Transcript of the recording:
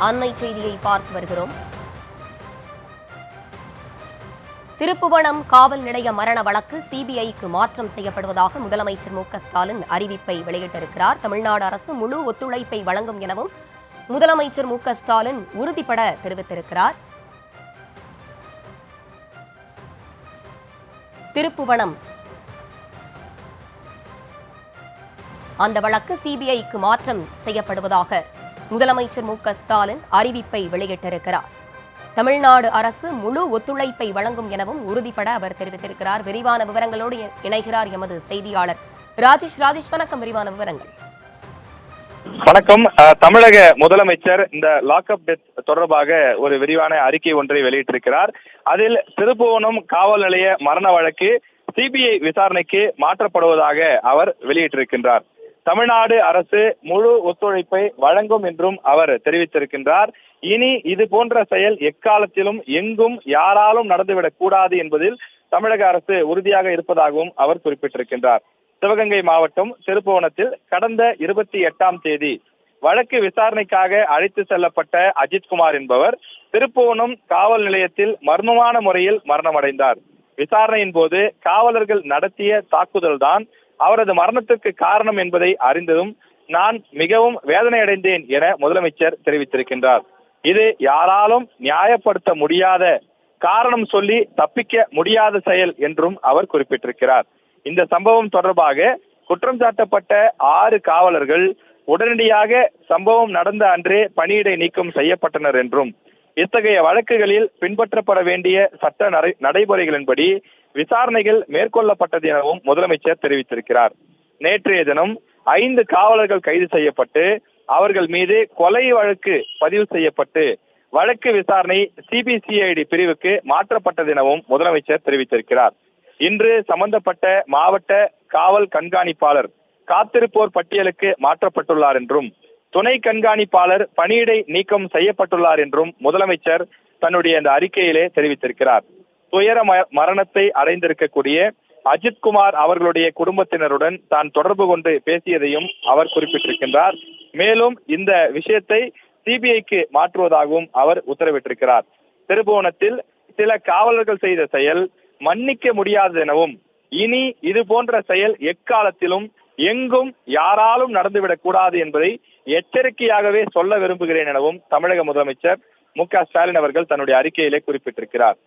அண்மை செய்தியை பார்த்து வருகிறோம். திருப்புவனம் காவல் நிலைய மரண வழக்கு சிபிஐக்கு மாற்றம் செய்யப்படுவதாக முதலமைச்சர் மு.க.ஸ்டாலின் அறிவிப்பை வெளியிட்டிருக்கிறார். தமிழ்நாடு அரசு முழு ஒத்துழைப்பை வழங்கும் எனவும் முதலமைச்சர் மு.க.ஸ்டாலின் உறுதிபட தெரிவித்திருக்கிறார். திருப்புவனம் அந்த வழக்கு சிபிஐக்கு மாற்றம் செய்யப்படுவதாக முதலமைச்சர் மு.க.ஸ்டாலின் அறிவிப்பை வெளியிட்டிருக்கிறார். தமிழ்நாடு அரசு முழு ஒத்துழைப்பை வழங்கும் எனவும் உறுதிபட அவர் தெரிவித்திருக்கிறார். விரிவான விவரங்களோடு இணைகிறார் எமது செய்தியாளர் ராஜேஷ். வணக்கம். விரிவான விவரங்கள். வணக்கம். தமிழக முதலமைச்சர் இந்த லாக்அப் டெத் தொடர்பாக ஒரு விரிவான அறிக்கை ஒன்றை வெளியிட்டிருக்கிறார். அதில் திருப்புவனம் காவல் நிலைய மரண வழக்கு சிபிஐ விசாரணைக்கு மாற்றப்படுவதாக அவர் வெளியிட்டிருக்கின்றார். தமிழ்நாடு அரசு முழு ஒத்துழைப்பை வழங்கும் என்றும் அவர் தெரிவித்திருக்கின்றார். இனி இது போன்ற செயல் எக்காலத்திலும் எங்கும் யாராலும் நடந்துவிடக் கூடாது என்பதில் தமிழக அரசு உறுதியாக இருப்பதாகவும் அவர் குறிப்பிட்டிருக்கின்றார். சிவகங்கை மாவட்டம் திருப்புவனத்தில் கடந்த 28ஆம் தேதி வழக்கு விசாரணைக்காக அழைத்து செல்லப்பட்ட அஜித்குமார் என்பவர் திருப்புவனம் காவல் நிலையத்தில் மர்மமான முறையில் மரணமடைந்தார். விசாரணையின் போது காவலர்கள் நடத்திய தாக்குதல் தான் அவரது மரணத்திற்கு காரணம் என்பதை அறிந்ததும் நான் மிகவும் வேதனையடைந்தேன் என முதலமைச்சர் தெரிவித்திருக்கின்றார். இது யாராலும் நியாயப்படுத்த முடியாத, காரணம் சொல்லி தப்பிக்க முடியாத செயல் என்றும் அவர் குறிப்பிட்டிருக்கிறார். இந்த சம்பவம் தொடர்பாக குற்றம் சாட்டப்பட்ட 6 காவலர்கள் உடனடியாக சம்பவம் நடந்த அன்றே பணியிடை நீக்கம் செய்யப்பட்டனர் என்றும் இத்தகைய வழக்குகளில் பின்பற்றப்பட வேண்டிய சட்ட நடைமுறைகளின்படி விசாரணைகள் மேற்கொள்ளப்பட்டது எனவும் முதலமைச்சர் தெரிவித்திருக்கிறார். நேற்றைய தினம் 5 காவலர்கள் கைது செய்யப்பட்டு அவர்கள் மீது கொலை வழக்கு பதிவு செய்யப்பட்டு வழக்கு விசாரணை சிபிசிஐடி பிரிவுக்கு மாற்றப்பட்டது எனவும் முதலமைச்சர் தெரிவித்திருக்கிறார். இன்று சம்பந்தப்பட்ட மாவட்ட காவல் கண்காணிப்பாளர் காத்திருப்போர் பட்டியலுக்கு மாற்றப்பட்டுள்ளார் என்றும் துணை கண்காணிப்பாளர் பணியிடை நீக்கம் செய்யப்பட்டுள்ளார் என்றும் முதலமைச்சர் தன்னுடைய அந்த அறிக்கையிலே தெரிவித்திருக்கிறார். துயர மரணத்தை அடைந்திருக்கக்கூடிய அஜித்குமார் அவர்களுடைய குடும்பத்தினருடன் தான் தொடர்பு கொண்டு பேசியதையும் அவர் குறிப்பிட்டிருக்கின்றார். மேலும் இந்த விஷயத்தை சிபிஐக்கு மாற்றுவதாகவும் அவர் உத்தரவிட்டிருக்கிறார். திருப்புவனத்தில் சில காவலர்கள் செய்த செயல் மன்னிக்க முடியாதது எனவும் இனி இது போன்ற செயல் எக்காலத்திலும் எங்கும் யாராலும் நடந்துவிடக் கூடாது என்பதை எச்சரிக்கையாகவே சொல்ல விரும்புகிறேன் எனவும் தமிழக முதலமைச்சர் மு.க.ஸ்டாலின் அவர்கள் தன்னுடைய அறிக்கையிலே குறிப்பிட்டிருக்கிறார்.